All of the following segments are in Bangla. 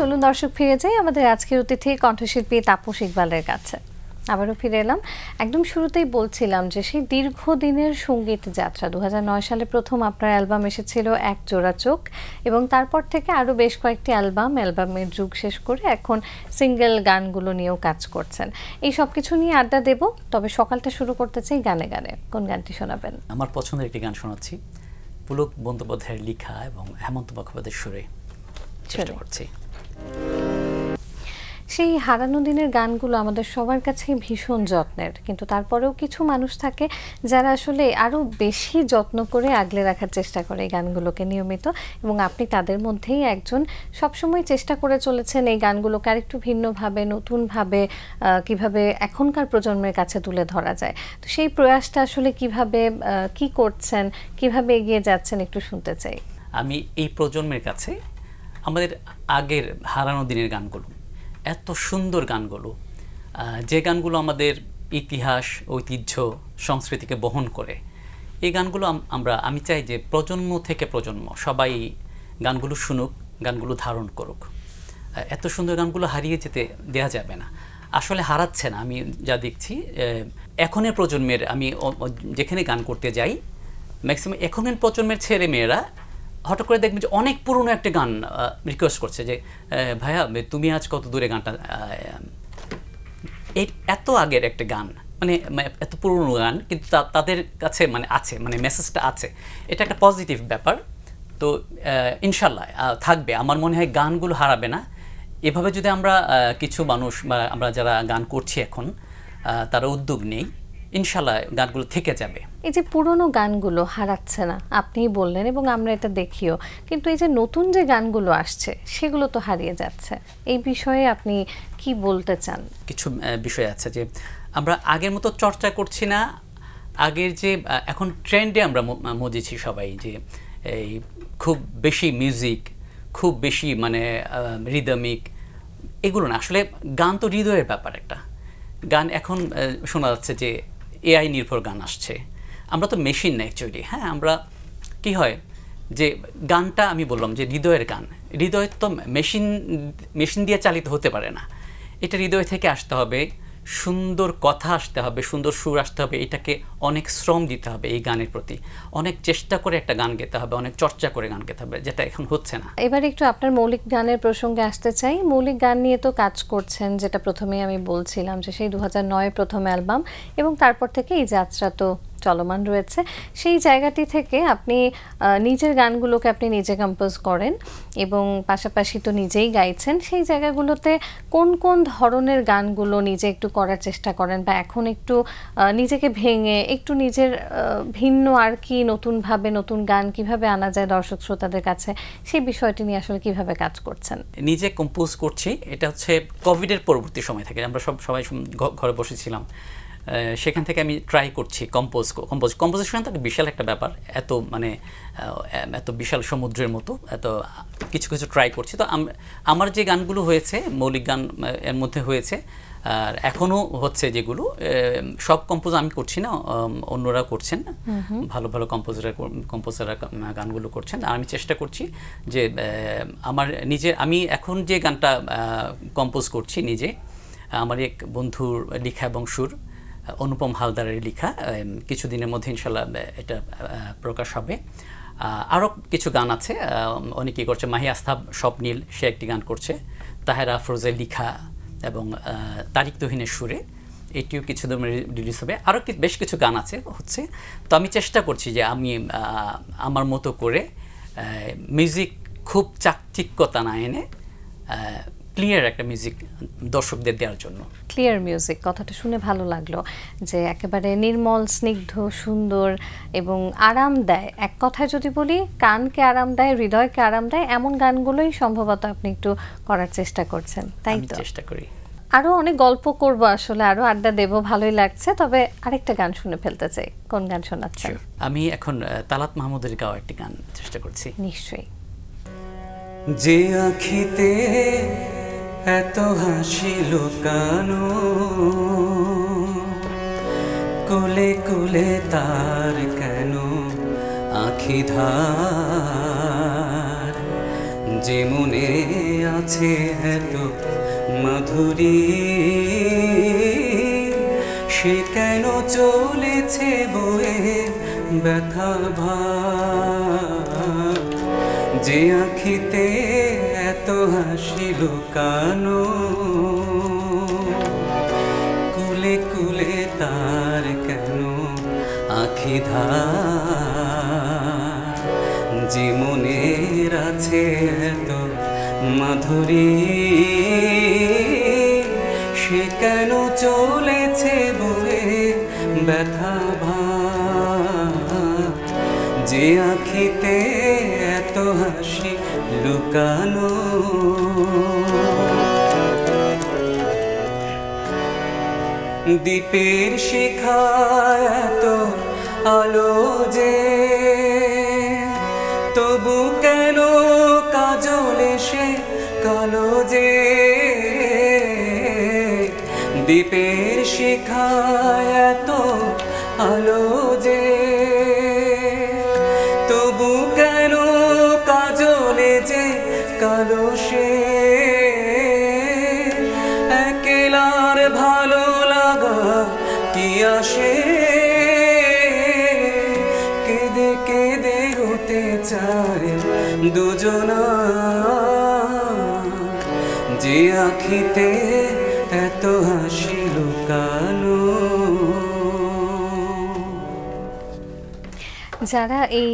চলুন দর্শক ফিরে যাই আমাদের আজকের অতিথি কণ্ঠশিল্পী তাপস ইকবালের কাছে। আবারও ফিরে এলাম। একদম শুরুতেই বলছিলাম যে সেই দীর্ঘদিনের সঙ্গীত যাত্রা 2009 সালে প্রথম আপনার অ্যালবাম এসেছিল এক জোড়া চোখ, এবং তারপর থেকে আরও বেশ কয়েকটি অ্যালবামের যুগ শেষ করে এখন সিঙ্গেল গানগুলো নিয়েও কাজ করছেন। এই সব কিছু নিয়ে আড্ডা দেব, তবে সকালটা শুরু করতে চাই গানে গানে। কোন গানটি শোনাবেন? আমার পছন্দের একটি গান শোনাচ্ছি, পুলক বন্দ্যোপাধ্যায়ের লেখা এবং হেমন্ত মুখোপাধ্যায়ের সুরে চেষ্টা করছি। সেই হারানো দিনের গানগুলো আমাদের সবার কাছে ভীষণ যত্নের, কিন্তু তারপরেও কিছু মানুষ থাকে যারা আসলে আরও বেশি যত্ন করে আগলে রাখার চেষ্টা করে এই গানগুলোকে নিয়মিত, এবং আপনি তাদের মধ্যেই একজন। সবসময় চেষ্টা করে চলেছেন এই গানগুলোকে আরেকটু ভিন্নভাবে, নতুনভাবে কিভাবে এখনকার প্রজন্মের কাছে তুলে ধরা যায়। তো সেই প্রয়াসটা আসলে কিভাবে কি করছেন, কিভাবে এগিয়ে যাচ্ছেন একটু শুনতে চাই। আমি এই প্রজন্মের কাছে আমাদের আগের হারানো দিনের গানগুলো, এত সুন্দর গানগুলো, যে গানগুলো আমাদের ইতিহাস, ঐতিহ্য, সংস্কৃতিকে বহন করে, এই গানগুলো আমি চাই যে প্রজন্ম থেকে প্রজন্ম সবাই গানগুলো শুনুক, গানগুলো ধারণ করুক। এত সুন্দর গানগুলো হারিয়ে যেতে দেওয়া যাবে না। আসলে হারাচ্ছে না, আমি যা দেখছি এখনের প্রজন্মের, আমি যেখানে গান করতে যাই ম্যাক্সিমাম এখনের প্রজন্মের ছেলে মেয়েরা হঠাৎ করে দেখবেন যে অনেক পুরনো একটা গান রিকোয়েস্ট করছে যে ভাইয়া তুমি আজ কত দূরে গানটা, এই এত আগের একটা গান, মানে এত পুরনো গান, কিন্তু তাদের কাছে মানে আছে, মানে মেসেজটা আছে। এটা একটা পজিটিভ ব্যাপার। তো ইনশাল্লাহ থাকবে। আমার মনে হয় গানগুলো হারাবে না। এভাবে যদি আমরা কিছু মানুষ বা আমরা যারা গান করছি এখন তারা উদ্যোগ নেই, ইনশাল্লাহ গানগুলো থেকে যাবে। এই যে পুরনো গানগুলো হারাচ্ছে না আপনিই বললেন, এবং আমরা এটা দেখিও, কিন্তু এই যে নতুন যে গানগুলো আসছে সেগুলো তো হারিয়ে যাচ্ছে। এই বিষয়ে আপনি কি বলতে চান? কিছু বিষয় আছে যে আমরা আগের মতো চর্চা করছি না। আগের যে এখন ট্রেন্ডে আমরা মজেছি সবাই, যে এই খুব বেশি মিউজিক, খুব বেশি মানে রিদমিক, এগুলো না। আসলে গান তো হৃদয়ের ব্যাপার। একটা গান এখন শোনা যাচ্ছে যে এআই নির্ভর গান আসছে। আমরা তো মেশিন না অ্যাকচুয়ালি। হ্যাঁ, আমরা কি হয় যে গানটা আমি বললাম যে হৃদয়ের গান, হৃদয় তো মেশিন দিয়ে চালিত হতে পারে না। এটা হৃদয় থেকে আসতে হবে, সুন্দর কথা আসতে হবে, সুন্দর সুর আসতে হবে। এটাকে অনেক শ্রম দিতে হবে, এই গানের প্রতি অনেক চেষ্টা করে একটা গান গেতে হবে, অনেক চর্চা করে গান গেতে হবে, যেটা এখন হচ্ছে না। এবার একটু আপনার মৌলিক গানের প্রসঙ্গে আসতে চাই। মৌলিক গান নিয়ে তো কাজ করছেন, যেটা প্রথমেই আমি বলছিলাম যে সেই 2009 প্রথম অ্যালবাম, এবং তারপর থেকে এই যাত্রা তো চলমান রয়েছে। সেই জায়গাটি থেকে আপনি নিজের গানগুলোকে আপনি নিজে কম্পোজ করেন, এবং পাশাপাশি তো নিজেই গাইছেন। সেই জায়গাগুলোতে কোন কোন ধরনের গানগুলো নিজে একটু করার চেষ্টা করেন, বা এখন একটু নিজেকে ভেঙে একটু নিজের ভিন্ন আর কি নতুনভাবে নতুন গান কিভাবে আনা যায় দর্শক শ্রোতাদের কাছে, সেই বিষয়টি নিয়ে আসলে কিভাবে কাজ করছেন? নিজে কম্পোজ করছি। এটা হচ্ছে কোভিডের পরবর্তী সময় থেকে, আমরা সবাই ঘরে বসেছিলাম, সেখান থেকে আমি ট্রাই করছি কম্পোজিশন তো বিশাল একটা ব্যাপার, এত বিশাল সমুদ্রের মতো এত কিছু কিছু ট্রাই করছি। তো আমার যে গানগুলো হয়েছে, মৌলিক গান এর মধ্যে হয়েছে, আর এখনও হচ্ছে, যেগুলো সব কম্পোজ আমি করছি না, অন্যরা করছেন, ভালো ভালো কম্পোজাররা গানগুলো করছেন। আর আমি চেষ্টা করছি যে আমি এখন যে গানটা কম্পোজ করছি নিজে, আমার এক বন্ধুর লেখা এবং সুর, অনুপম হালদারের লেখা, কিছুদিনের মধ্যে ইনশাল্লাহ এটা প্রকাশ হবে। আরও কিছু গান আছে, অনেকেই করছে। মাহি আস্থা স্বপ্নীল, সে একটি গান করছে, তাহেরা আফরোজের লেখা এবং তারিক তুহিনের সুরে, এটিও কিছুদিন রিলিজ হবে। আরও বেশ কিছু গান হচ্ছে। তো আমি চেষ্টা করছি যে আমি আমার মতো করে মিউজিক খুব চাকচিক্যতা না এনে ক্লিয়ার একটা মিউজিক দর্শকদের দেওয়ার জন্য। ক্লিয়ার মিউজিক, কথাটা শুনে ভালো লাগলো, যে একেবারে নির্মল, স্নিগ্ধ, সুন্দর এবং আরাম দেয়। এক কথায় যদি বলি, কানকে আরাম দেয়, হৃদয়কে আরাম দেয়, এমন গানগুলোই সম্ভবত আপনি একটু করার চেষ্টা করছেন, তাই তো? চেষ্টা করি। আরও অনেক গল্প করব, আসলে আরও আড্ডা দেব, ভালোই লাগছে। তবে আরেকটা গান শুনে ফেলতে চাই। কোন গান শোনাচ্ছেন? আমি এখন তালাত মাহমুদের গাওয়া একটি গান চেষ্টা করছি। নিশ্চয়ই। যে আখিতে এত হাসি লুকানো, কুলে কুলে তার কেন আখি ধার, যে মনে আছে এত মাধুরী, সে কেন চলেছে বয়ে ব্যথা ভার। যে আখিতে এত হাসি লুকানো, কুলে কুলে তার কেন আখি ধার। যে মনের আছে এত মাধুরী, সে কেন চলেছে বয়ে ব্যথা ভার। যে আখিতে এত হাসি লুকানো, দ্বীপের শিখায় এত আলো যে, তবু কেন কাজল এসে কালো যে। দ্বীপের শিখায় এত আলো যে, তবু কেন কাজলে যে কালো সে। একলার ভালো লাগা কি আসে, কেঁদে কেঁদে হতে চায় দুজনা। যে আখিতে এত হাসি লুকানো। যারা এই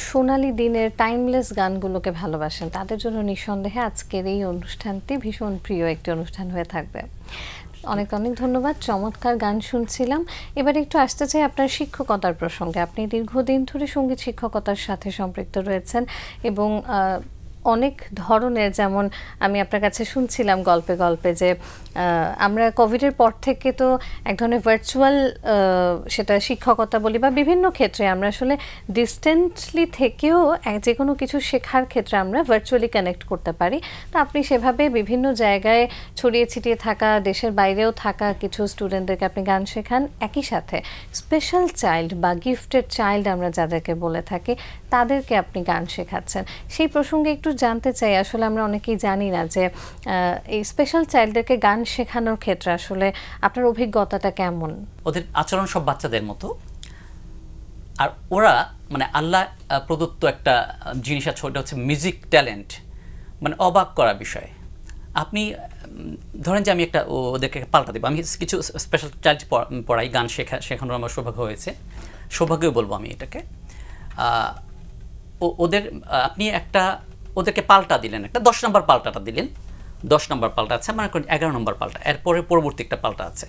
সোনালী দিনের টাইমলেস গানগুলোকে ভালোবাসেন তাদের জন্য নিঃসন্দেহে আজকের এই অনুষ্ঠানটি ভীষণ প্রিয় একটি অনুষ্ঠান হয়ে থাকবে। অনেক অনেক ধন্যবাদ, চমৎকার গান শুনছিলাম। এবার একটু আসতে চাই আপনার শিক্ষকতার প্রসঙ্গে। আপনি দীর্ঘদিন ধরে সঙ্গীত শিক্ষকতার সাথে সম্পৃক্ত রয়েছেন এবং অনেক ধরনের, যেমন আমি আপনার কাছে শুনছিলাম গল্পে গল্পে যে আমরা কোভিডের পর থেকে তো এক ধরনের ভার্চুয়াল সেটা শিক্ষকতা বলি বা বিভিন্ন ক্ষেত্রে আমরা আসলে ডিস্টেন্টলি থেকেও যে কোনো কিছু শেখার ক্ষেত্রে আমরা ভার্চুয়ালি কানেক্ট করতে পারি। তো আপনি সেভাবে বিভিন্ন জায়গায় ছড়িয়ে ছিটিয়ে থাকা, দেশের বাইরেও থাকা কিছু স্টুডেন্টদেরকে আপনি গান শেখান। একই সাথে স্পেশাল চাইল্ড বা গিফটেড চাইল্ড আমরা যাদেরকে বলে থাকি তাদেরকে আপনি গান শেখাচ্ছেন। সেই প্রসঙ্গে একটু জানতে চাই, আসলে আমরা অনেকেই জানি না যে এই স্পেশাল চাইল্ডদেরকে গান শেখানোর ক্ষেত্রে আসলে আপনার অভিজ্ঞতাটা কেমন? ওদের আচরণ সব বাচ্চাদের মতো, আর ওরা মানে আল্লাহ প্রদত্ত একটা জিনিস আছে, ওটা হচ্ছে মিউজিক ট্যালেন্ট, মানে অবাক করা বিষয়। আপনি ধরেন যে আমি একটা ওদেরকে পাল্টা দেবো, আমি কিছু স্পেশাল চাইল্ড পড়াই, গান শেখানোর আমার সৌভাগ্য হয়েছে, সৌভাগ্যই বলবো আমি এটাকে। ওদের আপনি একটা ওদেরকে পাল্টা দিলেন, একটা 10 নম্বর পাল্টাটা দিলেন, 10 নম্বর পাল্টা আছে, মনে করেন 11 নম্বর পাল্টা, এরপরে পরবর্তী একটা পাল্টা আছে।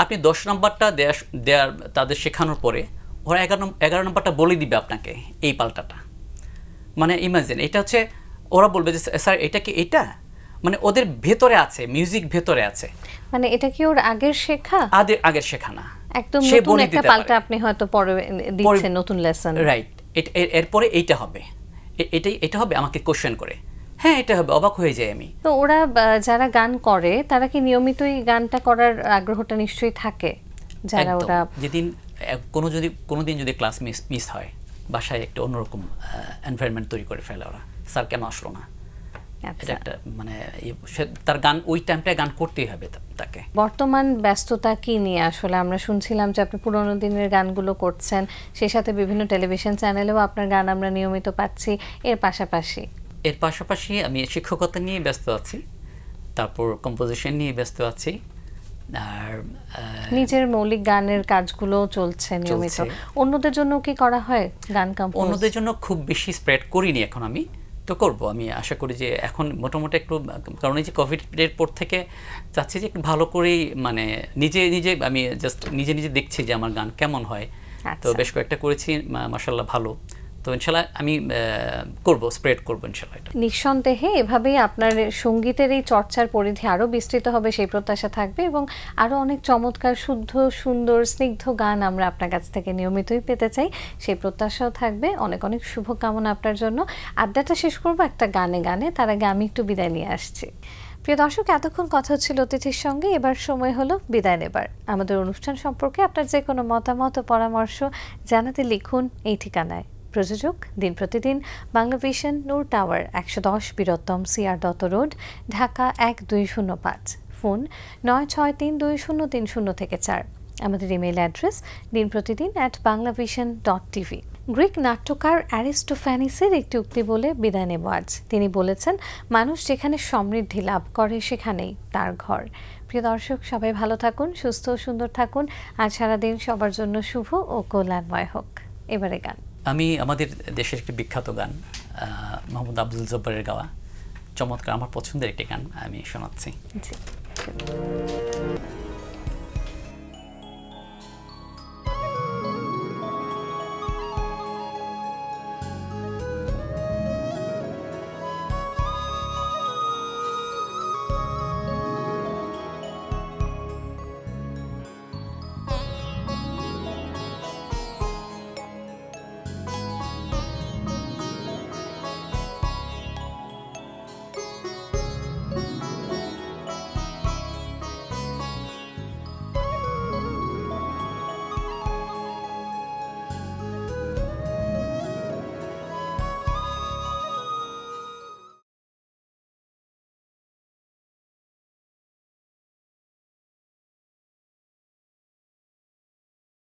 আপনি 10 নম্বরটা দেওয়ার তাদের শেখানোর পরে ওরা 11 নম্বরটা বলে দিবে আপনাকে এই পাল্টাটা। মানে ইমাজিন, এটা হচ্ছে ওরা বলবে যে স্যার এটা কি এটা, মানে ওদের ভেতরে আছে, মিউজিক ভেতরে আছে। মানে এটা কি ওর আগের শেখা? আগের শেখা না, একদম নতুন একটা পাল্টা আপনি হয়তো পরে দিচ্ছেন, নতুন লেসন। রাইট, এরপরে এইটা হবে, এটা হবে, আমাকে কোশ্চেন করে, হ্যাঁ এটা হবে, অবাক হয়ে যাই আমি। তো ওরা যারা গান করে তারা কি নিয়মিতই গানটা করার আগ্রহটা নিশ্চয়ই থাকে? যারা ওরা যেদিন কোনোদিন যদি ক্লাস মিস হয়, বাসায় একটা অন্যরকম এনভায়রনমেন্ট তৈরি করে ফেলে ওরা, স্যার কেন আসলো না, এটা একটা মানে তার গান ওই টাইমটায় গান করতেই হবে তাকে। বর্তমান ব্যস্ততা কি নিয়ে আসলে আমরা শুনছিলাম যে আপনি পুরোনো দিনের গানগুলো করছেন, সেই সাথে বিভিন্ন টেলিভিশন চ্যানেলেও আপনার গান আমরা নিয়মিত পাচ্ছি। এর পাশাপাশি আমি শিক্ষকতা নিয়ে ব্যস্ত আছি, তারপর কম্পোজিশন নিয়ে ব্যস্ত আছি, আর নিজের মৌলিক গানের কাজগুলো চলছে নিয়মিত। অন্যদের জন্য কি করা হয় গান কম্পোজ? অন্যদের জন্য খুব বেশি স্প্রেড করিনি এখন, আমি তো করবো, আমি আশা করি যে এখন মোটামুটি একটু, কারণ এই যে কোভিডের পর থেকে চাচ্ছি যে একটু ভালো করেই, মানে নিজে আমি জাস্ট নিজে দেখছি যে আমার গান কেমন হয়। তো বেশ কয়েকটা করেছি, মাশাআল্লাহ ভালো। তো ইনশাআল্লাহ আমি করব, স্প্রেড করব ইনশাআল্লাহ। এটা নিঃসন্দেহে এভাবেই আপনার সঙ্গীতের এই চর্চার পরিধি আরও বিস্তৃত হবে সেই প্রত্যাশা থাকবে, এবং আরও অনেক চমৎকার, শুদ্ধ, সুন্দর, স্নিগ্ধ গান আমরা আপনার কাছ থেকে নিয়মিতই পেতে চাই, সেই প্রত্যাশাও থাকবে। অনেক অনেক শুভকামনা আপনার জন্য। আড্ডাটা শেষ করব একটা গানে, তার আগে আমি একটু বিদায় নিয়ে আসছি। প্রিয় দর্শক, এতক্ষণ কথা হচ্ছিল অতিথির সঙ্গে, এবার সময় হলো বিদায় নেবার। আমাদের অনুষ্ঠান সম্পর্কে আপনার যে কোনো মতামত ও পরামর্শ জানাতে লিখুন এই ঠিকানায়। প্রযোজক দিন প্রতিদিন, Banglavision, Noor tower, 110 Biruttam, CR Dutta road, Dhaka 1205। Phone 96320303 থেকে 4। আমাদের ইমেইল অ্যাড্রেস dinprotidin@banglavision.tv। গ্রিক নাট্যকার অ্যারিস্টোফ্যানিসের একটি উক্তি বলে বিদায় নেব আজ। তিনি বলেছেন, মানুষ যেখানে সমৃদ্ধি লাভ করে সেখানেই তার ঘর। প্রিয় দর্শক, সবাই ভালো থাকুন, সুস্থ ও সুন্দর থাকুন। আজ সারাদিন সবার জন্য শুভ ও কল্যাণময় হোক। এবারে গান। আমি আমাদের দেশের একটি বিখ্যাত গান মোহাম্মদ আব্দুল জব্বারের গাওয়া চমৎকার, আমার পছন্দের একটি গান আমি শোনাচ্ছি। জি।